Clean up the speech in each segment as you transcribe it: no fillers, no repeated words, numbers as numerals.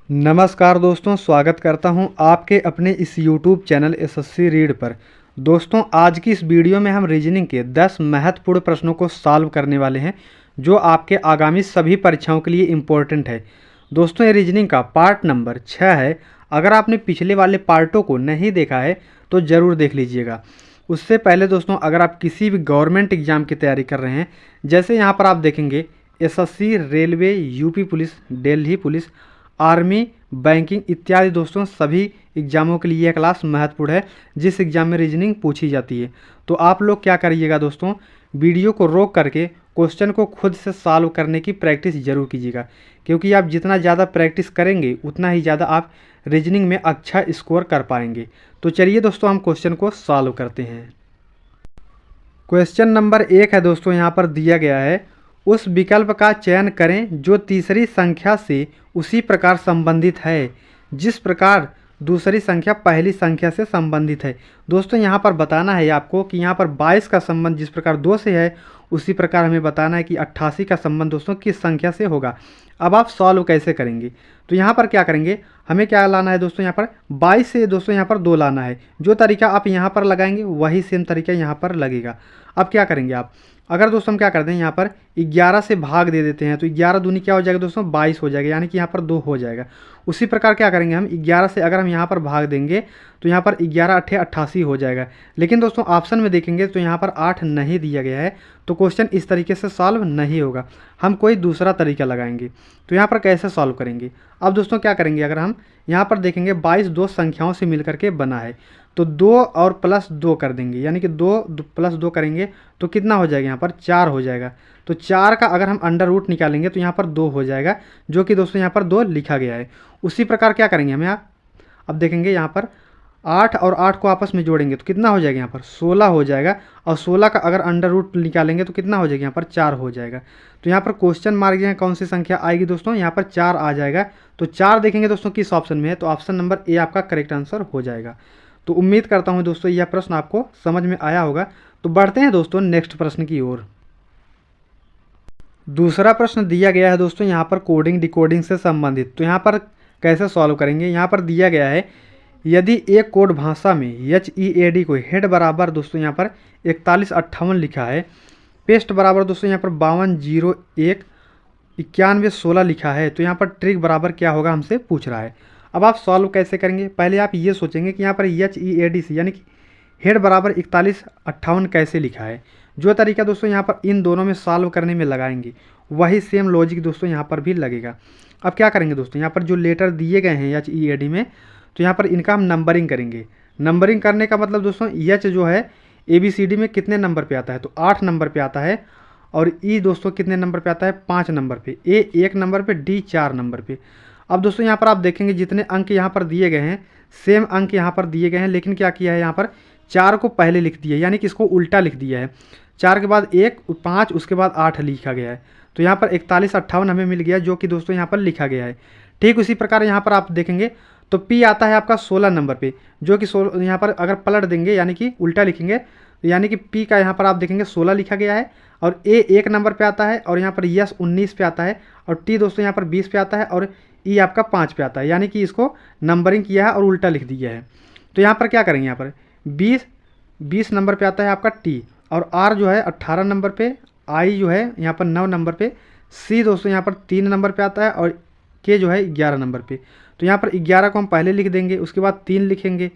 नमस्कार दोस्तों, स्वागत करता हूं आपके अपने इस YouTube चैनल एसएससी रीड पर। दोस्तों, आज की इस वीडियो में हम रीजनिंग के 10 महत्वपूर्ण प्रश्नों को सॉल्व करने वाले हैं जो आपके आगामी सभी परीक्षाओं के लिए इम्पोर्टेंट है। दोस्तों, ये रीजनिंग का पार्ट नंबर 6 है। अगर आपने पिछले वाले पार्टों को नहीं देखा है तो ज़रूर देख लीजिएगा। उससे पहले दोस्तों, अगर आप किसी भी गवर्नमेंट एग्ज़ाम की तैयारी कर रहे हैं, जैसे यहाँ पर आप देखेंगे SSC, railway, UP police, Delhi police, army, banking इत्यादि दोस्तों सभी एग्जामों के लिए यह क्लास महत्वपूर्ण है जिस एग्ज़ाम में रीजनिंग पूछी जाती है। तो आप लोग क्या करिएगा दोस्तों, वीडियो को रोक करके क्वेश्चन को खुद से सॉल्व करने की प्रैक्टिस ज़रूर कीजिएगा, क्योंकि आप जितना ज़्यादा प्रैक्टिस करेंगे उतना ही ज़्यादा आप रीजनिंग में अच्छा स्कोर कर पाएंगे। तो चलिए दोस्तों, हम क्वेश्चन को सॉल्व करते हैं। क्वेश्चन नंबर 1 है दोस्तों, यहाँ पर दिया गया है, उस विकल्प का चयन करें जो तीसरी संख्या से उसी प्रकार संबंधित है जिस प्रकार दूसरी संख्या पहली संख्या से संबंधित है। दोस्तों, यहाँ पर बताना है आपको कि यहाँ पर 22 का संबंध जिस प्रकार 2 से है उसी प्रकार हमें बताना है कि 88 का संबंध दोस्तों किस संख्या से होगा। अब आप सॉल्व कैसे करेंगे, तो यहाँ पर क्या करेंगे, हमें क्या लाना है दोस्तों, यहाँ पर 22 से दोस्तों यहाँ पर 2 लाना है। जो तरीका आप यहाँ पर लगाएंगे वही सेम तरीका यहाँ पर लगेगा। अब क्या करेंगे आप, अगर दोस्तों हम क्या करते हैं, यहाँ पर 11 से भाग दे देते हैं तो 11 दूनी क्या हो जाएगा दोस्तों, 22 हो जाएगा, यानी कि यहाँ पर 2 हो जाएगा। उसी प्रकार क्या करेंगे, हम 11 से अगर हम यहाँ पर भाग देंगे तो यहाँ पर 11 अट्ठे 88 हो जाएगा। लेकिन दोस्तों ऑप्शन में देखेंगे तो यहाँ पर 8 नहीं दिया गया है, तो क्वेश्चन इस तरीके से सॉल्व नहीं होगा। हम कोई दूसरा तरीका लगाएंगे। तो यहाँ पर कैसे सॉल्व करेंगे, अब दोस्तों क्या करेंगे, अगर हम यहाँ पर देखेंगे 22 दो संख्याओं से मिलकर के बना है, तो 2 और प्लस 2 कर देंगे, यानी कि 2 प्लस 2 करेंगे तो कितना हो जाएगा, यहाँ पर 4 हो जाएगा। तो 4 का अगर हम अंडर रूट निकालेंगे तो यहाँ पर 2 हो जाएगा, जो कि दोस्तों यहाँ पर 2 लिखा गया है। उसी प्रकार क्या करेंगे हम यहाँ, अब देखेंगे यहाँ पर 8 और 8 को आपस में जोड़ेंगे तो कितना हो जाएगा, यहाँ पर 16 हो जाएगा। और 16 का अगर अंडर रूट निकालेंगे तो कितना हो जाएगा, यहाँ पर 4 हो जाएगा। तो यहाँ पर क्वेश्चन मार्क जो है कौन सी संख्या आएगी दोस्तों, यहाँ पर 4 आ जाएगा। तो 4 देखेंगे दोस्तों किस ऑप्शन में है, तो ऑप्शन नंबर ए आपका करेक्ट आंसर हो जाएगा। तो उम्मीद करता हूँ दोस्तों यह प्रश्न आपको समझ में आया होगा। तो बढ़ते हैं दोस्तों नेक्स्ट प्रश्न की ओर। दूसरा प्रश्न दिया गया है दोस्तों यहाँ पर कोडिंग डिकोडिंग से संबंधित। तो यहाँ पर कैसे सॉल्व करेंगे, यहाँ पर दिया गया है, यदि एक कोड भाषा में HEAD को हेड बराबर दोस्तों यहाँ पर 4158 लिखा है, पेस्ट बराबर दोस्तों यहाँ पर 5201 91 16 लिखा है, तो यहाँ पर ट्रिक बराबर क्या होगा हमसे पूछ रहा है। अब आप सॉल्व कैसे करेंगे, पहले आप ये सोचेंगे कि यहाँ पर HEAD से यानी कि हेड बराबर 4158 कैसे लिखा है। जो तरीका दोस्तों यहाँ पर इन दोनों में सॉल्व करने में लगाएंगे वही सेम लॉजिक दोस्तों यहाँ पर भी लगेगा। अब क्या करेंगे दोस्तों, यहाँ पर जो लेटर दिए गए हैं HEAD में, तो यहाँ पर इनका हम नंबरिंग करेंगे। नंबरिंग करने का मतलब दोस्तों H जो है ABCD में कितने नंबर पे आता है, तो 8 नंबर पे आता है। और E दोस्तों कितने नंबर पे आता है, 5 नंबर पे, A 1 नंबर पे, D 4 नंबर पे। अब दोस्तों यहाँ पर आप देखेंगे जितने अंक यहाँ पर दिए गए हैं सेम अंक यहाँ पर दिए गए हैं, लेकिन क्या किया है, यहाँ पर 4 को पहले लिख दिया, यानी कि इसको उल्टा लिख दिया है। 4 के बाद 1 5 उसके बाद 8 लिखा गया है। तो यहाँ पर 4158 हमें मिल गया, जो कि दोस्तों यहाँ पर लिखा गया है। ठीक उसी प्रकार यहाँ पर आप देखेंगे तो P आता है आपका 16 नंबर पे, जो कि यहाँ पर अगर पलट देंगे यानी कि उल्टा लिखेंगे, यानी कि P का यहाँ पर आप देखेंगे 16 लिखा गया है। और A 1 नंबर पे आता है, और यहाँ पर S 19 पे आता है, और T दोस्तों यहाँ पर 20 पे आता है, और E आपका 5 पे आता है, यानी कि इसको नंबरिंग किया है और उल्टा लिख दिया है। तो यहाँ पर क्या करेंगे, यहाँ पर 20 नंबर पे आता है आपका T, और R जो है 18 नंबर पे, I जो है यहाँ पर 9 नंबर पे, C दोस्तों यहाँ पर 3 नंबर पे आता है, और K जो है 11 नंबर पे। तो यहाँ पर 11 को हम पहले लिख देंगे, उसके बाद 3 लिखेंगे,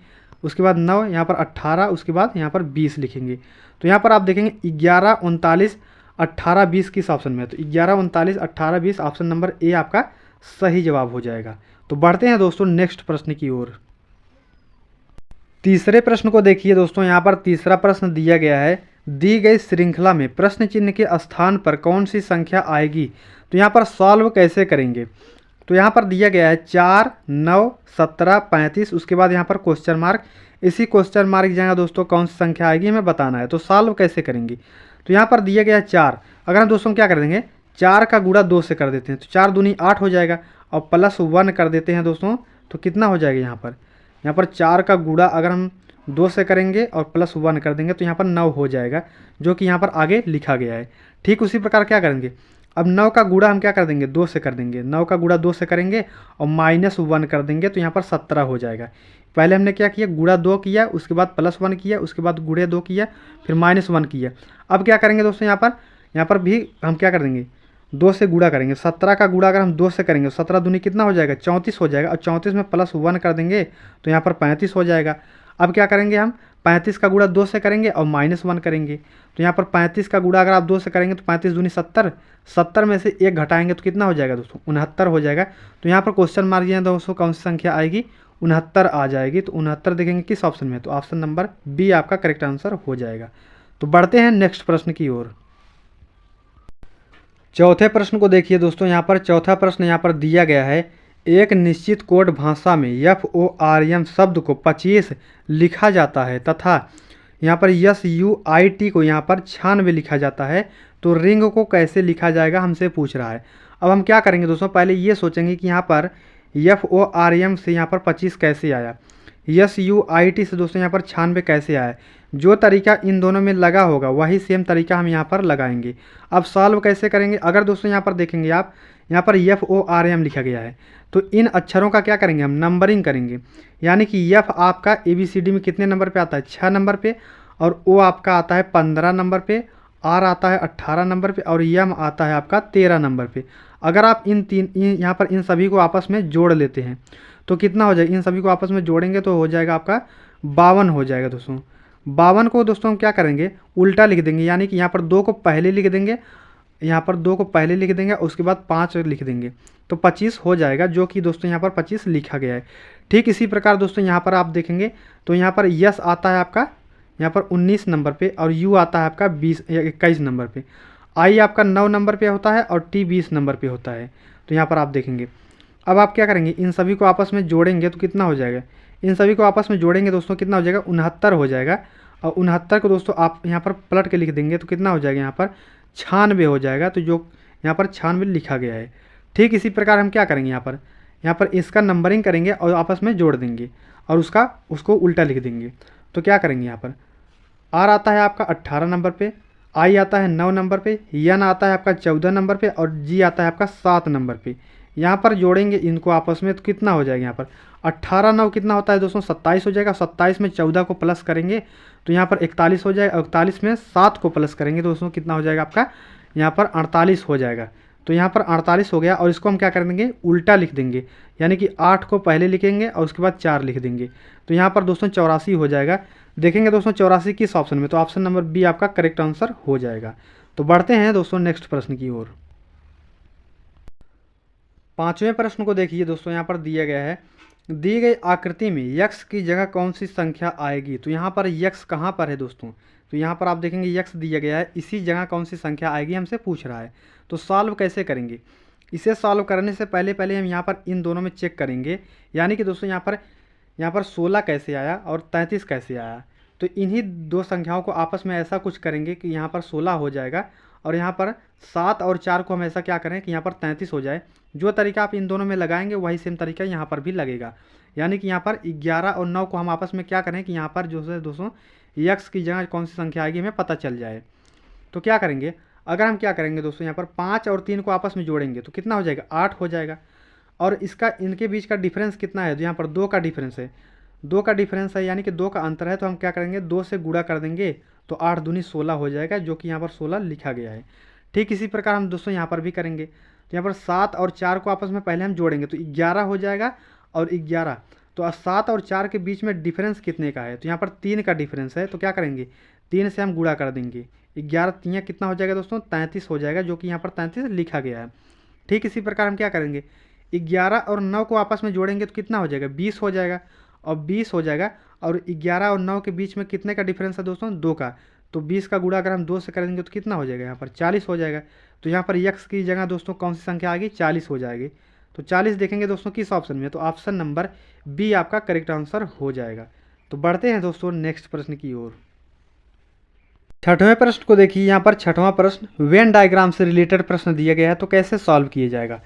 उसके बाद 9, यहाँ पर 18, उसके बाद यहाँ पर 20 लिखेंगे। तो यहाँ पर आप देखेंगे 11 39 18 20 किस ऑप्शन में है, तो 11 39 18 20 ऑप्शन नंबर ए आपका सही जवाब हो जाएगा। तो बढ़ते हैं दोस्तों नेक्स्ट प्रश्न की ओर। तीसरे प्रश्न को देखिए दोस्तों, यहाँ पर तीसरा प्रश्न दिया गया है, दी गई श्रृंखला में प्रश्न चिन्ह के स्थान पर कौन सी संख्या आएगी। तो यहाँ पर सॉल्व कैसे करेंगे, तो यहाँ पर दिया गया है 4 9 17 35, उसके बाद यहाँ पर क्वेश्चन मार्क। इसी क्वेश्चन मार्क की जगह दोस्तों कौन सी संख्या आएगी हमें बताना है। तो सॉल्व कैसे करेंगे, तो यहाँ पर दिया गया है 4, अगर हम दोस्तों क्या कर देंगे, 4 का गुणा 2 से कर देते हैं, तो 4 दूनी 8 हो जाएगा, और प्लस 1 कर देते हैं दोस्तों, तो कितना हो जाएगा, यहाँ पर 4 का गुणा अगर हम 2 से करेंगे और प्लस 1 कर देंगे तो यहाँ पर 9 हो जाएगा, जो कि यहाँ पर आगे लिखा गया है। ठीक उसी प्रकार क्या करेंगे, अब 9 का गुणा हम क्या कर देंगे, 2 से कर देंगे। 9 का गुणा 2 से करेंगे और -1 कर देंगे तो यहाँ पर 17 हो जाएगा। पहले हमने क्या किया, गुणा 2 किया, उसके बाद +1 किया, उसके बाद गुणे 2 किया, फिर -1 किया। अब क्या करेंगे दोस्तों, यहाँ पर भी हम क्या कर देंगे, 2 से गुणा करेंगे। 17 का गुणा अगर हम 2 से करेंगे, 17 दूनी कितना हो जाएगा, 34 हो जाएगा। और 34 में +1 कर देंगे तो यहाँ पर 35 हो जाएगा। अब क्या करेंगे, हम 35 का गुणा 2 से करेंगे और -1 करेंगे तो यहाँ पर 35 का गुणा अगर आप 2 से करेंगे तो 35 दूनी 70, 70 में से 1 घटाएंगे तो कितना हो जाएगा दोस्तों, 69 हो जाएगा। तो यहाँ पर क्वेश्चन मार्क दोस्तों कौन सी संख्या आएगी, 69 आ जाएगी। तो 69 देखेंगे किस ऑप्शन में, तो ऑप्शन नंबर बी आपका करेक्ट आंसर हो जाएगा। तो बढ़ते हैं नेक्स्ट प्रश्न की ओर। चौथे प्रश्न को देखिए दोस्तों, यहाँ पर चौथा प्रश्न यहाँ पर दिया गया है, एक निश्चित कोड भाषा में FORM शब्द को 25 लिखा जाता है तथा यहाँ पर SUIT को यहाँ पर 96 लिखा जाता है, तो रिंग को कैसे लिखा जाएगा हमसे पूछ रहा है। अब हम क्या करेंगे दोस्तों, पहले ये सोचेंगे कि यहाँ पर FORM से यहाँ पर 25 कैसे आया, SUIT से दोस्तों यहाँ पर 96 कैसे आया। जो तरीका इन दोनों में लगा होगा वही सेम तरीका हम यहाँ पर लगाएंगे। अब सॉल्व कैसे करेंगे, अगर दोस्तों यहाँ पर देखेंगे आप, यहाँ पर FORM लिखा गया है तो इन अक्षरों का क्या करेंगे, हम नंबरिंग करेंगे। यानी कि F आपका ABCD में कितने नंबर पे आता है, 6 नंबर पे, और O आपका आता है 15 नंबर पे, R आता है 18 नंबर पे, और M आता है आपका 13 नंबर पे। अगर आप यहाँ पर इन सभी को आपस में जोड़ लेते हैं तो कितना हो जाएगा, इन सभी को आपस में जोड़ेंगे तो हो जाएगा आपका 52 हो जाएगा दोस्तों। 52 को दोस्तों हम क्या करेंगे, उल्टा लिख देंगे। यानी कि यहाँ पर 2 को पहले लिख देंगे, यहाँ पर 2 को पहले लिख देंगे, उसके बाद 5 लिख देंगे तो 25 हो जाएगा, जो कि दोस्तों यहाँ पर 25 लिखा गया है। ठीक इसी प्रकार दोस्तों यहाँ पर आप देखेंगे तो यहाँ पर यस आता है आपका यहाँ पर 19 नंबर पे, और यू आता है आपका 21 नंबर पे, आई आपका 9 नंबर पे होता है, और टी 20 नंबर पे होता है। तो यहाँ पर आप देखेंगे। अब आप क्या करेंगे, इन सभी को आपस में जोड़ेंगे तो कितना हो जाएगा, इन सभी को आपस में जोड़ेंगे दोस्तों कितना हो जाएगा, 69 हो जाएगा। और 69 को दोस्तों आप यहाँ पर पलट के लिख देंगे तो कितना हो जाएगा, यहाँ पर 96 हो जाएगा। तो जो यहाँ पर 96 लिखा गया है। ठीक इसी प्रकार हम क्या करेंगे, यहाँ पर इसका नंबरिंग करेंगे और आपस में जोड़ देंगे और उसको उल्टा लिख देंगे। तो क्या करेंगे, यहाँ पर आर आता है आपका 18 नंबर पे, आई आता है 9 नंबर पे, एन आता है आपका 14 नंबर पे, और जी आता है आपका 7 नंबर पे। यहाँ पर जोड़ेंगे इनको आपस में तो कितना हो जाएगा, यहाँ पर 18 9 कितना होता है दोस्तों, 27 हो जाएगा। 27 में 14 को प्लस करेंगे तो यहाँ पर 41 हो जाएगा। 41 में 7 को प्लस करेंगे तो दोस्तों कितना हो जाएगा आपका, यहाँ पर 48 हो जाएगा। तो यहाँ पर 48 हो गया, और इसको हम क्या कर देंगे, उल्टा लिख देंगे। यानी कि 8 को पहले लिखेंगे और उसके बाद 4 लिख देंगे। तो यहाँ पर दोस्तों 84 हो जाएगा। देखेंगे दोस्तों 84 किस ऑप्शन में, तो ऑप्शन नंबर बी आपका करेक्ट आंसर हो जाएगा। तो बढ़ते हैं दोस्तों नेक्स्ट प्रश्न की ओर। पांचवें प्रश्न को देखिए दोस्तों, यहाँ पर दिया गया है, दी गई आकृति में यक्स की जगह कौन सी संख्या आएगी। तो यहाँ पर यक्स कहाँ पर है दोस्तों, तो यहाँ पर आप देखेंगे यक्स दिया गया है, इसी जगह कौन सी संख्या आएगी हमसे पूछ रहा है। तो सॉल्व कैसे करेंगे, इसे सॉल्व करने से पहले हम यहाँ पर इन दोनों में चेक करेंगे। यानी कि दोस्तों यहाँ पर 16 कैसे आया और 33 कैसे आया। तो इन्हीं दो संख्याओं को आपस में ऐसा कुछ करेंगे कि यहाँ पर 16 हो जाएगा, और यहाँ पर 7 और 4 को हम ऐसा क्या करें कि यहाँ पर 33 हो जाए। जो तरीका आप इन दोनों में लगाएंगे वही सेम तरीका यहाँ पर भी लगेगा। यानी कि यहाँ पर 11 और 9 को हम आपस में क्या करें कि यहाँ पर जो है दोस्तों यक्स की जगह कौन सी संख्या आएगी हमें पता चल जाए। तो क्या करेंगे, अगर हम क्या करेंगे दोस्तों, यहाँ पर 5 और 3 को आपस में जोड़ेंगे तो कितना हो जाएगा, 8 हो जाएगा। और इसका इनके बीच का डिफरेंस कितना है, तो यहाँ पर 2 का डिफरेंस है, 2 का डिफरेंस है, यानी कि 2 का अंतर है। तो हम क्या करेंगे, 2 से गुणा कर देंगे तो 8 दूनी 16 हो जाएगा, जो कि यहाँ पर 16 लिखा गया है। ठीक इसी प्रकार हम दोस्तों यहाँ पर भी करेंगे। तो यहाँ पर 7 और 4 को आपस में पहले हम जोड़ेंगे तो 11 हो जाएगा, और 11 तो 7 और 4 के बीच में डिफरेंस कितने का है, तो यहाँ पर 3 का डिफरेंस है। तो क्या करेंगे, 3 से हम गुणा कर देंगे, 11 3 कितना हो जाएगा दोस्तों, 33 हो जाएगा, जो कि यहाँ पर 33 लिखा गया है। ठीक इसी प्रकार हम क्या करेंगे, 11 और 9 को आपस में जोड़ेंगे तो कितना हो जाएगा, 20 हो जाएगा, और 20 हो जाएगा। और 11 और 9 के बीच में कितने का डिफरेंस है दोस्तों, 2 का। तो 20 का गुणा अगर हम 2 से करेंगे तो कितना हो जाएगा, यहाँ पर 40 हो जाएगा। तो यहाँ पर यक्स की जगह दोस्तों कौन सी संख्या आएगी, 40 हो जाएगी। तो 40 देखेंगे दोस्तों किस ऑप्शन में, तो ऑप्शन नंबर बी आपका करेक्ट आंसर हो जाएगा। तो बढ़ते हैं दोस्तों नेक्स्ट प्रश्न की ओर। छठवें प्रश्न को देखिए, यहाँ पर छठवां प्रश्न वेन डायग्राम से रिलेटेड प्रश्न दिया गया है। तो कैसे सॉल्व किया जाएगा,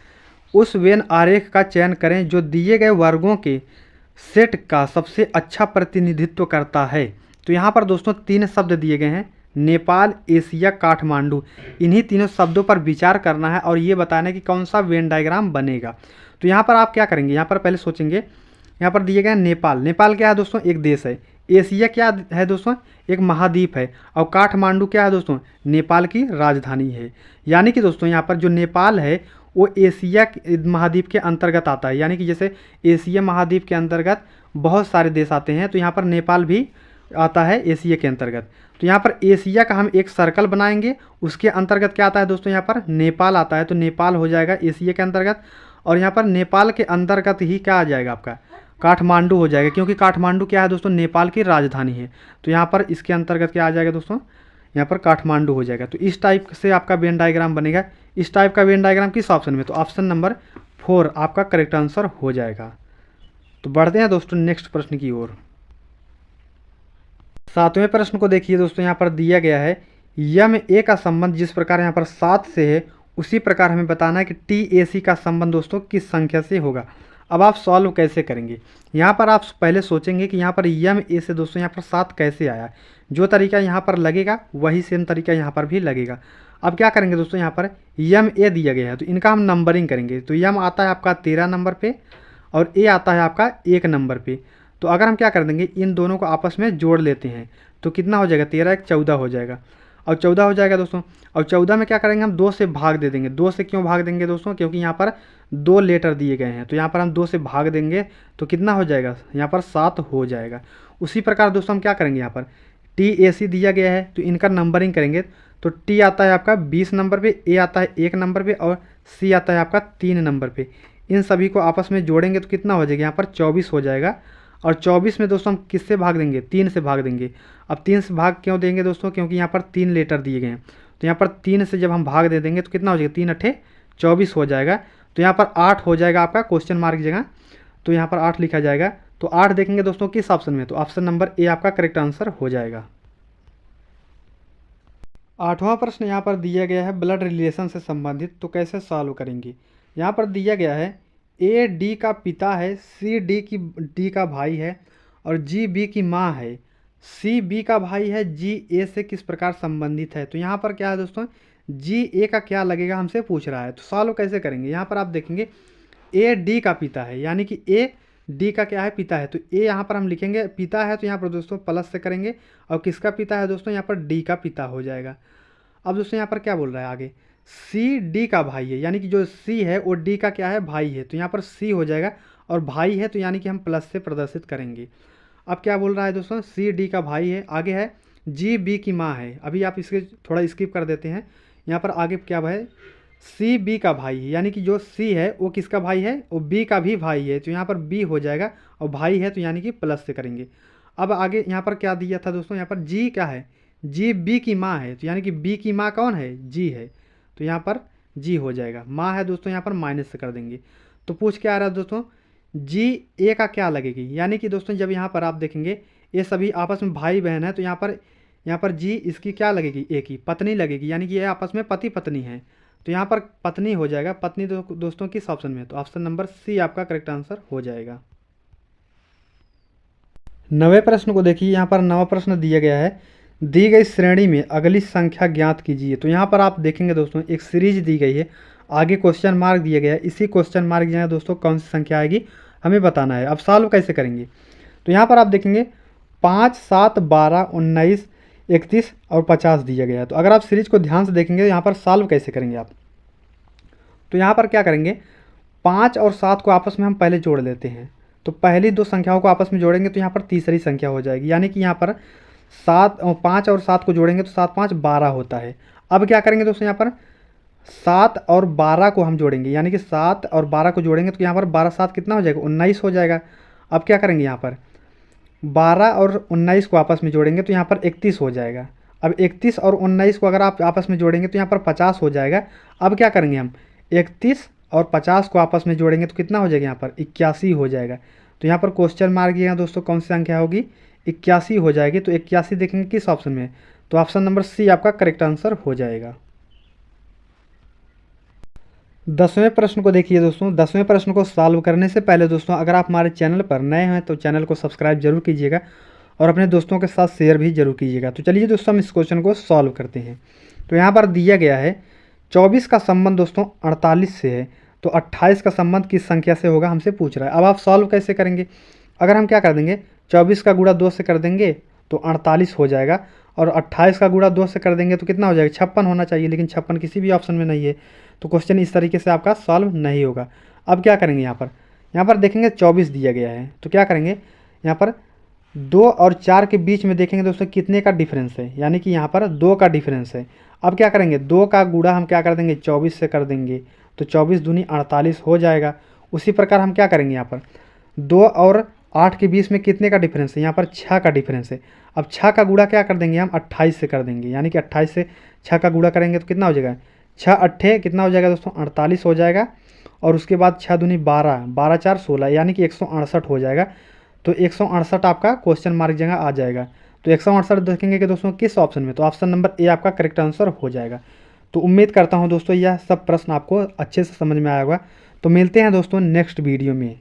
उस वेन आरेख का चयन करें जो दिए गए वर्गों के सेट का सबसे अच्छा प्रतिनिधित्व करता है। तो यहाँ पर दोस्तों 3 शब्द दिए गए हैं, नेपाल, एशिया, काठमांडू, इन्हीं तीनों शब्दों पर विचार करना है और ये बताना है कि कौन सा वेन डायग्राम बनेगा। तो यहाँ पर आप क्या करेंगे, यहाँ पर पहले सोचेंगे, यहाँ पर दिए गए नेपाल, नेपाल क्या है दोस्तों, एक देश है। एशिया क्या है दोस्तों, एक महाद्वीप है। और काठमांडू क्या है दोस्तों, नेपाल की राजधानी है। यानी कि दोस्तों यहाँ पर जो नेपाल है वो एशिया महाद्वीप के अंतर्गत आता है। यानी कि जैसे एशिया महाद्वीप के अंतर्गत बहुत सारे देश आते हैं, तो यहाँ पर नेपाल भी आता है एशिया के अंतर्गत। तो यहाँ पर एशिया का हम एक सर्कल बनाएंगे, उसके अंतर्गत क्या आता है दोस्तों, यहाँ पर नेपाल आता है, तो नेपाल हो जाएगा एशिया के अंतर्गत। और यहाँ पर नेपाल के अंतर्गत ही क्या आ जाएगा आपका, काठमांडू हो जाएगा, क्योंकि काठमांडू क्या है दोस्तों, नेपाल की राजधानी है। तो यहाँ पर इसके अंतर्गत क्या आ जाएगा दोस्तों, यहाँ पर काठमांडू हो जाएगा। तो इस टाइप से आपका वेन डायग्राम बनेगा। इस टाइप का वेन डायग्राम किस ऑप्शन में, तो ऑप्शन नंबर 4 आपका करेक्ट आंसर हो जाएगा। तो बढ़ते हैं दोस्तों नेक्स्ट प्रश्न की ओर। 7वें प्रश्न को देखिए दोस्तों, यहाँ पर दिया गया है यम ए का संबंध जिस प्रकार यहाँ पर 7 से है, उसी प्रकार हमें बताना है कि टी ए सी का संबंध दोस्तों किस संख्या से होगा। अब आप सॉल्व कैसे करेंगे, यहाँ पर आप पहले सोचेंगे कि यहाँ पर यम ए से दोस्तों यहाँ पर 7 कैसे आया। जो तरीका यहाँ पर लगेगा वही सेम तरीका यहाँ पर भी लगेगा। अब क्या करेंगे दोस्तों, यहाँ पर यम ए दिया गया है तो इनका हम नंबरिंग करेंगे। तो यम आता है आपका 13 नंबर पे और ए आता है आपका 1 नंबर पे। तो अगर हम क्या कर देंगे, इन दोनों को आपस में जोड़ लेते हैं तो कितना हो जाएगा, 13 1 14 हो जाएगा। और 14 हो जाएगा दोस्तों। और 14 में क्या करेंगे, हम 2 से भाग दे देंगे। 2 से क्यों भाग देंगे दोस्तों, क्योंकि यहाँ पर 2 लेटर दिए गए हैं, तो यहाँ पर हम 2 से भाग देंगे तो कितना हो जाएगा, यहाँ पर 7 हो जाएगा। उसी प्रकार दोस्तों हम क्या करेंगे, यहाँ पर टी ए सी दिया गया है तो इनका नंबरिंग करेंगे। तो टी आता है आपका 20 नंबर पे, ए आता है 1 नंबर पे और सी आता है आपका 3 नंबर पे। इन सभी को आपस में जोड़ेंगे तो कितना हो जाएगा, यहाँ पर 24 हो जाएगा। और 24 में दोस्तों हम किससे भाग देंगे, 3 से भाग देंगे। अब 3 से भाग क्यों देंगे दोस्तों, क्योंकि यहाँ पर 3 लेटर दिए गए हैं। तो यहाँ पर 3 से जब हम भाग दे देंगे तो कितना हो जाएगा, 3 अट्ठे 24 हो जाएगा। तो यहाँ पर 8 हो जाएगा आपका क्वेश्चन मार्क की जगह, तो यहाँ पर 8 लिखा जाएगा। तो 8 देखेंगे दोस्तों किस ऑप्शन में, तो ऑप्शन नंबर ए आपका करेक्ट आंसर हो जाएगा। 8वां प्रश्न यहाँ पर दिया गया है ब्लड रिलेशन से संबंधित, तो कैसे सॉल्व करेंगे। यहाँ पर दिया गया है ए डी का पिता है, सी डी का भाई है और जी बी की माँ है, सी बी का भाई है, जी ए से किस प्रकार संबंधित है। तो यहाँ पर क्या है दोस्तों, जी ए का क्या लगेगा हमसे पूछ रहा है। तो सॉल्व कैसे करेंगे, यहाँ पर आप देखेंगे ए डी का पिता है, यानी कि ए डी का क्या है, पिता है। तो ए यहाँ पर हम लिखेंगे पिता है, तो यहाँ पर दोस्तों प्लस से करेंगे। और किसका पिता है दोस्तों, यहाँ पर डी का पिता हो जाएगा। अब दोस्तों यहाँ पर क्या बोल रहा है आगे, सी डी का भाई है, यानी कि जो सी है वो डी का क्या है, भाई है। तो यहाँ पर सी हो जाएगा और भाई है तो यानी कि हम प्लस से प्रदर्शित करेंगे। अब क्या बोल रहा है दोस्तों, सी डी का भाई है, आगे है जी बी की माँ है। अभी आप इसके थोड़ा स्किप कर देते हैं, यहाँ पर आगे क्या है, सी बी का भाई है, यानी कि जो सी है वो किसका भाई है, वो बी का भी भाई है। तो यहाँ पर बी हो जाएगा और भाई है तो यानी कि प्लस से करेंगे। अब आगे यहाँ पर क्या दिया था दोस्तों, यहाँ पर जी क्या है, जी बी की माँ है, तो यानी कि बी की माँ कौन है, जी है। तो यहाँ पर जी हो जाएगा, माँ है दोस्तों यहाँ पर माइनस से कर देंगे। तो पूछ क्या आ रहा है दोस्तों, जी ए का क्या लगेगी, यानी कि दोस्तों जब यहाँ पर आप देखेंगे ये सभी आपस में भाई बहन है, तो यहाँ पर जी इसकी क्या लगेगी, ए की पत्नी लगेगी, यानी कि ये आपस में पति पत्नी है। तो यहाँ पर पत्नी हो जाएगा। पत्नी दोस्तों किस ऑप्शन में, तो ऑप्शन नंबर सी आपका करेक्ट आंसर हो जाएगा। 9वें प्रश्न को देखिए, यहाँ पर 9वां प्रश्न दिया गया है दी गई श्रेणी में अगली संख्या ज्ञात कीजिए। तो यहाँ पर आप देखेंगे दोस्तों एक सीरीज दी गई है, आगे क्वेश्चन मार्क दिया गया है, इसी क्वेश्चन मार्क जो है दोस्तों कौन सी संख्या आएगी हमें बताना है। अब सॉल्व कैसे करेंगे, तो यहाँ पर आप देखेंगे 5 7 12 19 31 और 50 दिया गया है। तो अगर आप सीरीज को ध्यान से देखेंगे यहाँ पर सॉल्व कैसे करेंगे आप, तो यहाँ पर क्या करेंगे, 5 और 7 को आपस में हम पहले जोड़ लेते हैं। तो पहली 2 संख्याओं को आपस में जोड़ेंगे तो यहाँ पर तीसरी संख्या हो जाएगी, यानी कि यहाँ पर 5 और 7 को जोड़ेंगे तो 7 5 12 होता है। अब क्या करेंगे दोस्तों, यहाँ पर 7 और 12 को हम जोड़ेंगे, यानी कि 7 और 12 को जोड़ेंगे तो यहाँ पर 12 7 कितना हो जाएगा, 19 हो जाएगा। अब क्या करेंगे, यहाँ पर 12 और 19 को आपस में जोड़ेंगे तो यहाँ पर 31 हो जाएगा। अब 31 और 19 को अगर आप आपस में जोड़ेंगे तो यहाँ पर 50 हो जाएगा। अब क्या करेंगे, हम 31 और 50 को आपस में जोड़ेंगे तो कितना हो जाएगा, यहाँ पर 81 हो जाएगा। तो यहाँ पर क्वेश्चन मार्क दिया दोस्तों कौन सी संख्या होगी, 81 हो जाएगी। तो 81 देखेंगे किस ऑप्शन में, तो ऑप्शन नंबर सी आपका करेक्ट आंसर हो जाएगा। 10वें प्रश्न को देखिए दोस्तों, 10वें प्रश्न को सॉल्व करने से पहले दोस्तों अगर आप हमारे चैनल पर नए हैं तो चैनल को सब्सक्राइब जरूर कीजिएगा और अपने दोस्तों के साथ शेयर भी जरूर कीजिएगा। तो चलिए दोस्तों हम इस क्वेश्चन को सॉल्व करते हैं। तो यहाँ पर दिया गया है 24 का संबंध दोस्तों 48 से है, तो 28 का संबंध किस संख्या से होगा हमसे पूछ रहा है। अब आप सॉल्व कैसे करेंगे, अगर हम क्या कर देंगे 24 का गुणा 2 से कर देंगे तो 48 हो जाएगा, और 28 का गुणा 2 से कर देंगे तो कितना हो जाएगा 56 होना चाहिए, लेकिन 56 किसी भी ऑप्शन में नहीं है, तो क्वेश्चन इस तरीके से आपका सॉल्व नहीं होगा। अब क्या करेंगे, यहाँ पर देखेंगे 24 दिया गया है, तो क्या करेंगे यहाँ पर 2 और 4 के बीच में देखेंगे दोस्तों कितने का डिफरेंस है, यानी कि यहाँ पर 2 का डिफरेंस है। अब क्या करेंगे 2 का गुणा हम क्या कर देंगे 24 से कर देंगे, तो 24 दूनी 48 हो जाएगा। उसी प्रकार हम क्या करेंगे यहाँ पर 2 और 8 के बीच में कितने का डिफरेंस है, यहाँ पर 6 का डिफरेंस है। अब 6 का गुणा क्या कर देंगे हम 28 से कर देंगे, यानी कि 28 से 6 का गुणा करेंगे तो कितना हो जाएगा 6 अट्ठे कितना हो जाएगा दोस्तों 48 हो जाएगा। और उसके बाद 6 दूनी 12, 12 4 16, यानी कि 168 हो जाएगा। तो 168 आपका क्वेश्चन मार्क जगह आ जाएगा। तो 168 देखेंगे कि दोस्तों किस ऑप्शन में, तो ऑप्शन नंबर ए आपका करेक्ट आंसर हो जाएगा। तो उम्मीद करता हूँ दोस्तों यह सब प्रश्न आपको अच्छे से समझ में आया होगा। तो मिलते हैं दोस्तों नेक्स्ट वीडियो में।